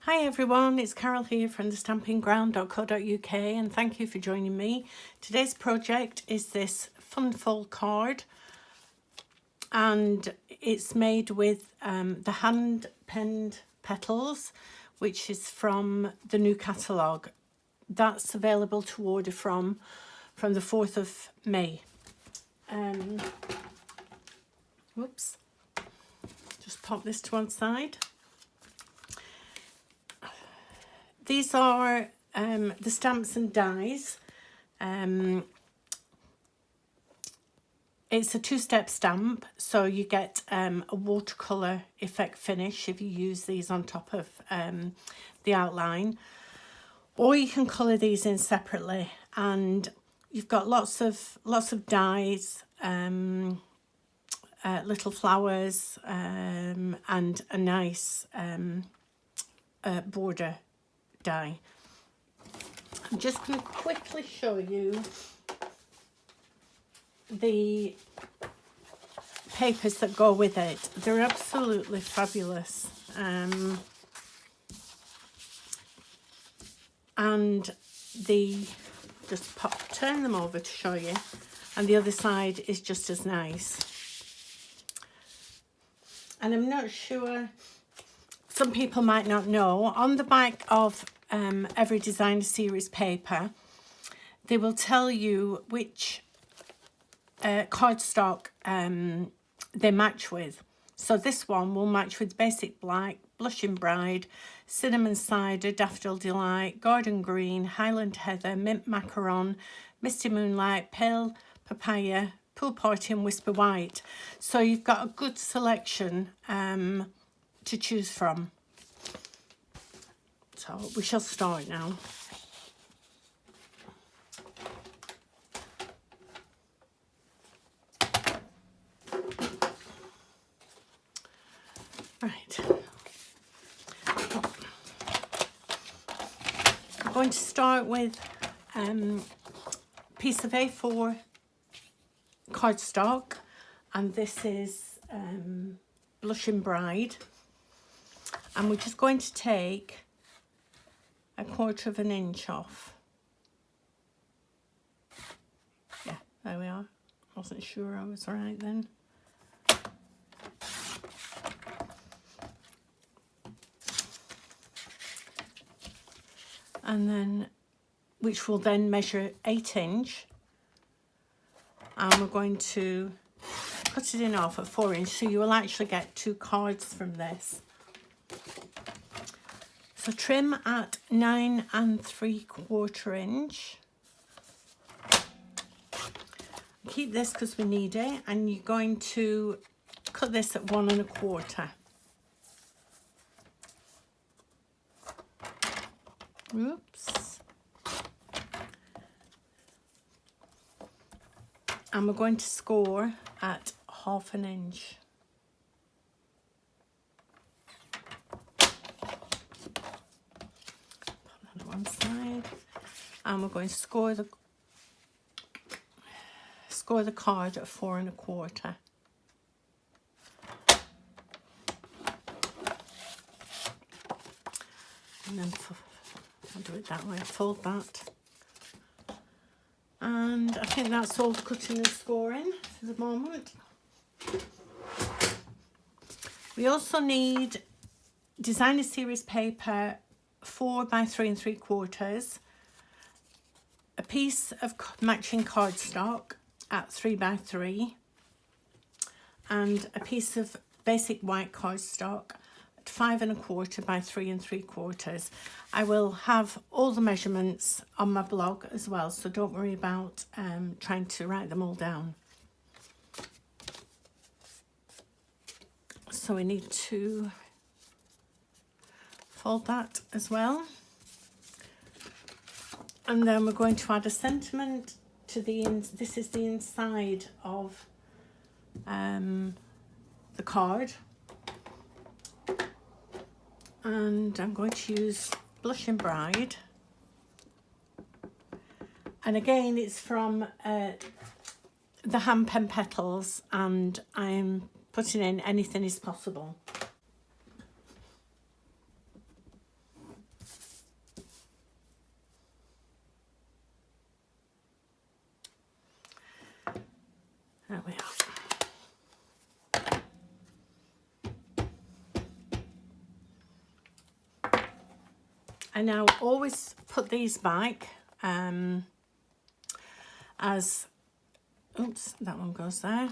Hi everyone, it's Carol here from the stampingground.co.uk and thank you for joining me. Today's project is this fun fold card and it's made with the hand penned petals, which is from the new catalogue. That's available to order from the 4th of May. Whoops, just pop this to one side. These are the stamps and dies. It's a two-step stamp, so you get a watercolour effect finish if you use these on top of the outline. Or you can colour these in separately, and you've got lots of dies, little flowers, and a nice border die. I'm just going to quickly show you the papers that go with it. They're absolutely fabulous. And turn them over to show you, and the other side is just as nice. And I'm not sure, some people might not know, on the back of every designer series paper, they will tell you which cardstock they match with. So this one will match with Basic Black, Blushing Bride, Cinnamon Cider, Daffodil Delight, Garden Green, Highland Heather, Mint Macaron, Misty Moonlight, Pale Papaya, Pool Party and Whisper White. So you've got a good selection to choose from. So we shall start now. Right. I'm going to start with a piece of A4 cardstock, and this is Blushing Bride. And we're just going to take 1/4 of an inch off. Yeah, there we are. Wasn't sure I was right then. And then, which will then measure 8 inch. And we're going to cut it in half at 4 inch, so you will actually get 2 cards from this. So trim at 9 3/4 inch. Keep this because we need it, and you're going to cut this at 1 1/4. Oops. And we're going to score at 1/2 inch. Put that on one side. And we're going to score the card at 4 1/4. And then I'll do it that way, fold that. And I think that's all the cutting and scoring for the moment. We also need designer series paper 4 by 3 3/4, a piece of matching cardstock at 3 by 3, and a piece of basic white cardstock at 5 1/4 by 3 3/4. I will have all the measurements on my blog as well, so don't worry about trying to write them all down. So we need to fold that as well. And then we're going to add a sentiment to this is the inside of the card. And I'm going to use Blushing Bride. And again, it's from the hand pen petals, and I'm putting in Anything Is Possible. There we are. I now always put these back as, oops, that one goes there.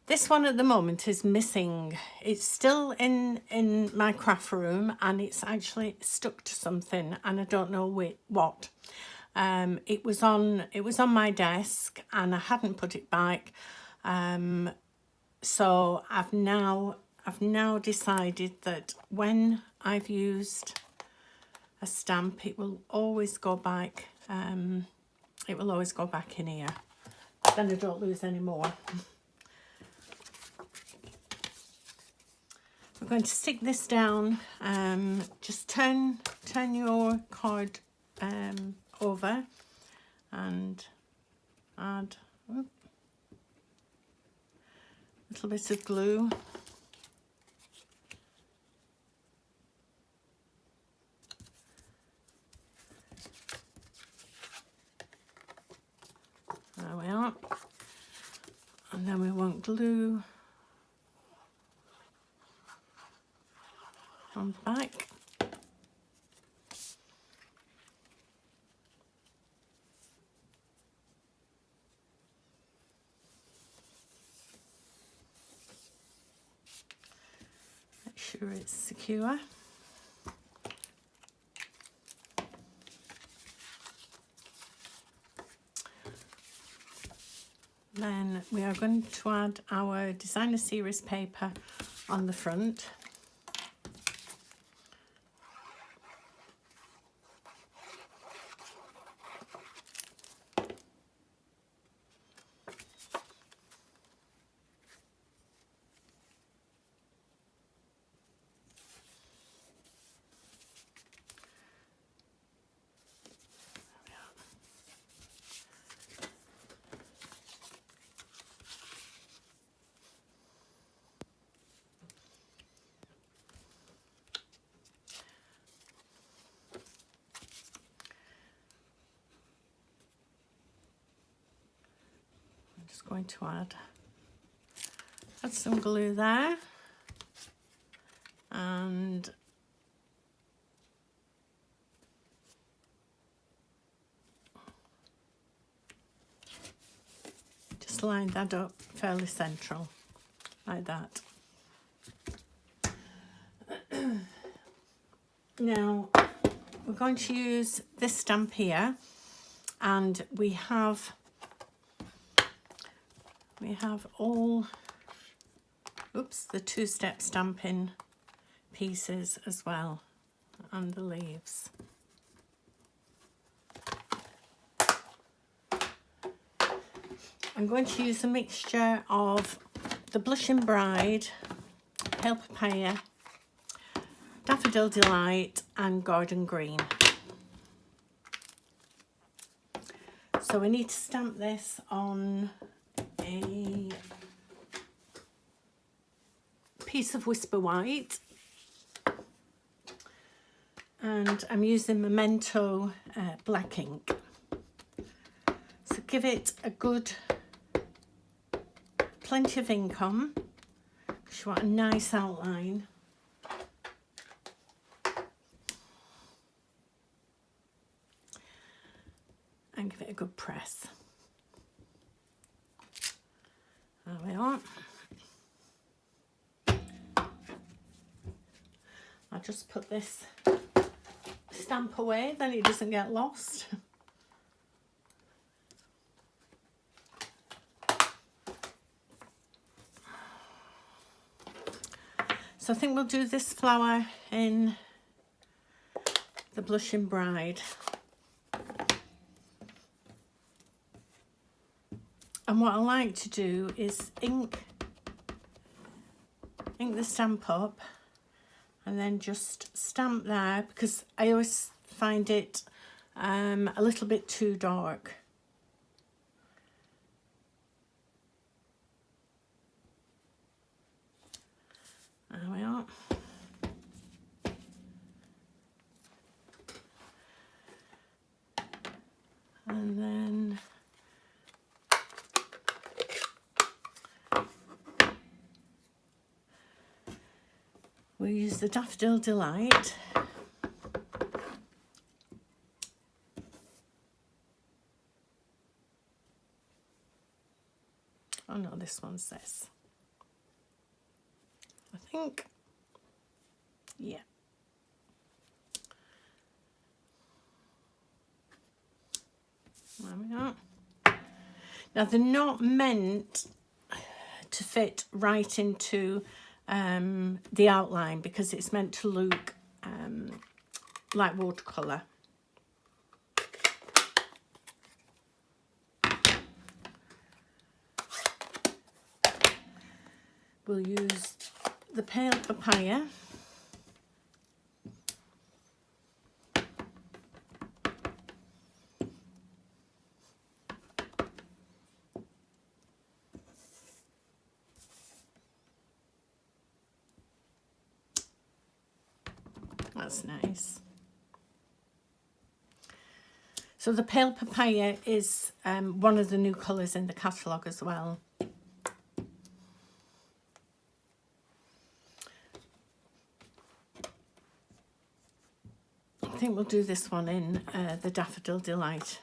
This one at the moment is missing. It's still in my craft room and it's actually stuck to something and I don't know what. It was on my desk and I hadn't put it back. So I've now decided that when I've used a stamp, it will always go back. It will always go back in here. Then I don't lose any more. We're going to stick this down. Just turn your card over and add a little bit of glue. There we are. And then we want glue on the back. Make sure it's secure. Then we are going to add our designer series paper on the front. Just going to add some glue there and just line that up fairly central like that. Now we're going to use this stamp here and we have all, oops, the two-step stamping pieces as well, and the leaves. I'm going to use a mixture of the Blushing Bride, Pale Papaya, Daffodil Delight and Garden Green. So we need to stamp this on a piece of Whisper White, and I'm using Memento black ink. So give it a good plenty of ink on because you want a nice outline. And give it a good press. There we are. I'll just put this stamp away, then it doesn't get lost. So I think we'll do this flower in the Blushing Bride. And what I like to do is ink the stamp up and then just stamp there, because I always find it a little bit too dark. There we are. And then We'll use the Daffodil Delight. Oh no, this one's this. I think, yeah. There we are. Now they're not meant to fit right into the outline because it's meant to look like watercolour. We'll use the pale papaya. That's nice. So the pale papaya is one of the new colours in the catalogue as well. I think we'll do this one in the Daffodil Delight.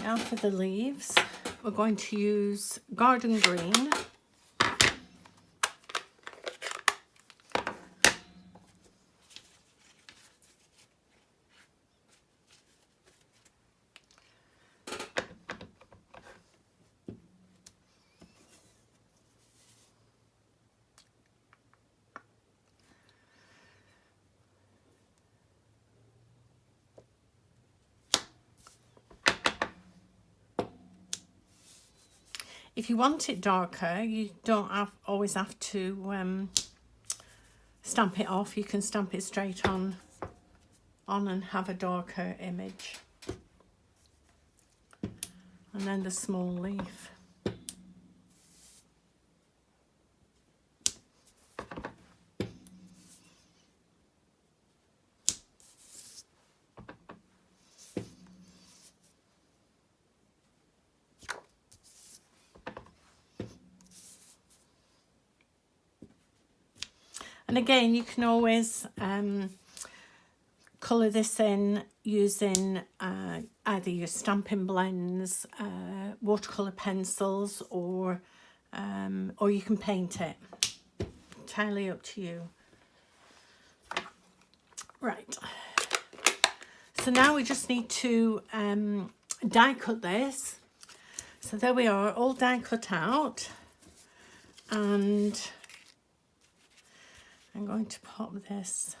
Now for the leaves, we're going to use Garden Green. If you want it darker, you don't always have to stamp it off. You can stamp it straight on and have a darker image. And then the small leaf. And again, you can always colour this in using either your Stampin' blends, watercolour pencils, or you can paint it. Entirely up to you. Right. So now we just need to die cut this. So there we are, all die cut out. And I'm going to pop this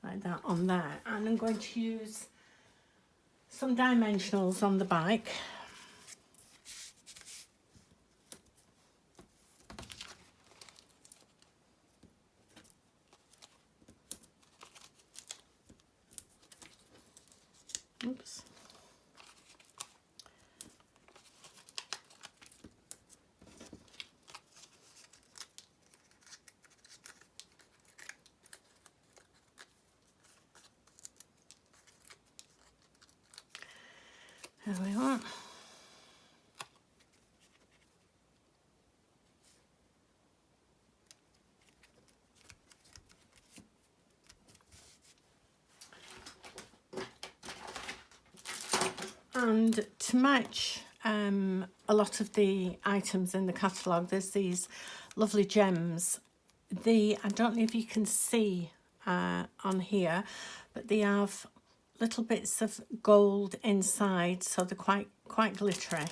like that on there, and I'm going to use some dimensionals on the back. Oops. There we are. And to match a lot of the items in the catalogue, there's these lovely gems. I don't know if you can see on here, but they have little bits of gold inside, so they're quite glittery.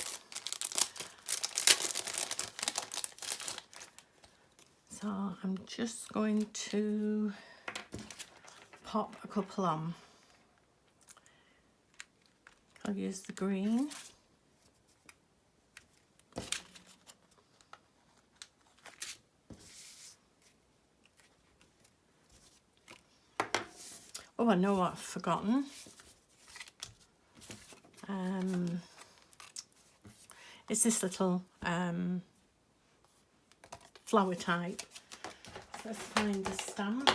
So I'm just going to pop a couple on. I'll use the green. Oh, I know what I've forgotten. It's this little flower type. So let's find the stamp.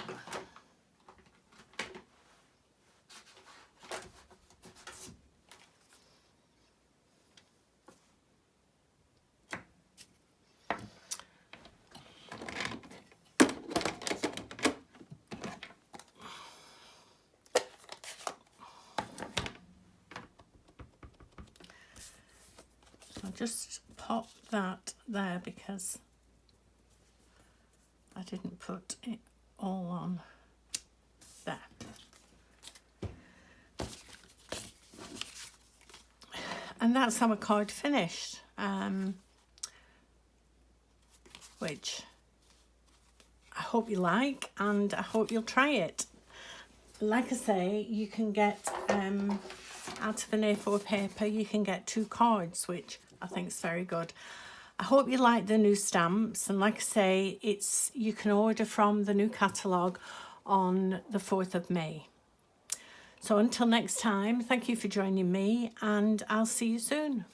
I'll just pop that there because I didn't put it all on there. And that's our card finished, which I hope you like, and I hope you'll try it. Like I say, you can get out of an A4 paper, you can get 2 cards, which I think is very good. I hope you like the new stamps, and like I say, you can order from the new catalogue on the 4th of May. So until next time, thank you for joining me, and I'll see you soon.